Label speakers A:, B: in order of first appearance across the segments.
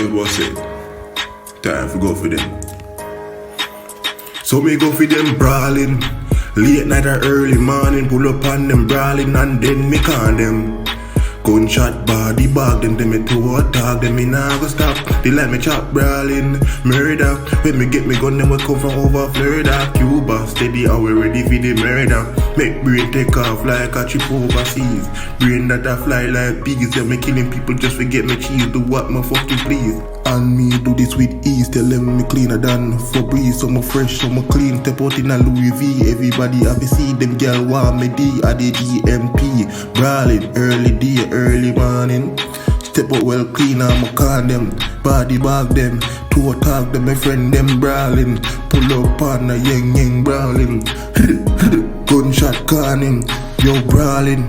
A: just bust it. Time for go for them. So me go for them brawling. Late night or early morning, pull up on them brawling and then me call them. Gunshot body bag, then me to a dog, then me nah go stop. They like me chop brawling, murder. When me get me gun, then we come from over Florida. Cuba, steady, and we ready for the murder. Make brain take off like a trip overseas. Brain that I fly like bees, yeah, me killing people just forget me cheese. Do what my fucking please. And me do this with ease, tell them me cleaner than Febreze. So me fresh, so me clean, step out in a Louis V. Everybody have to see them girl want me D, I did DMP. Brawling, early day, early morning. Step out well clean, I'm a con them. Body bag them, to attack them, my friend them brawling. Pull up on a yang brawling. Gunshot conning, yo brawling.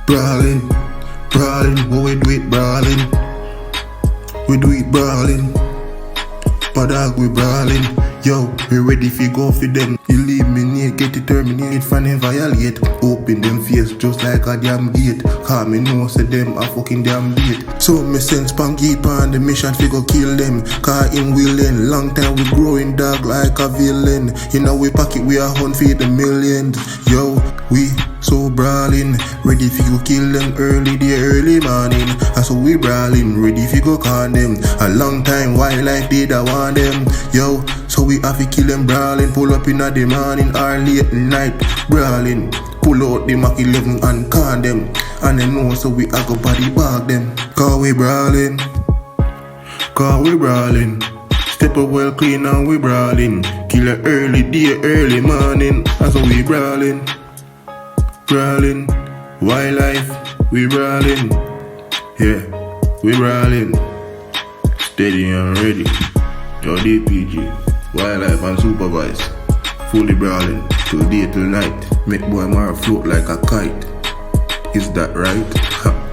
A: Brawling, brawling, what we do it brawling. We do it brawling, but dog we brawling. Yo, we ready fi go for them. Eliminate, get it terminate, fan and violate. Open them face just like a damn gate. Cause me know say them a fucking damn bait. So me send Spanky on the mission fi go kill them. Cause him willing, long time we growing dog like a villain. You know we pocket we a hunt for the millions. Yo, we so brawling, ready fi go kill them early day, early morning. And so we brawling, ready fi go con them. A long time wildlife did I want them. Yo, so we have to kill them brawling. Pull up in the morning or late night brawling. Pull out the Mac 11 and con them. And they know so we a go body bag them. Cause we brawling, cause we brawling. Step up well clean and we brawling. Kill a early day, early morning. And so we brawling. Brawling, wildlife, we brawling. Yeah, we brawling. Steady and ready. Yo, DPG, wildlife and supervise. Fully brawling, till day till night. Make boy more float like a kite. Is that right?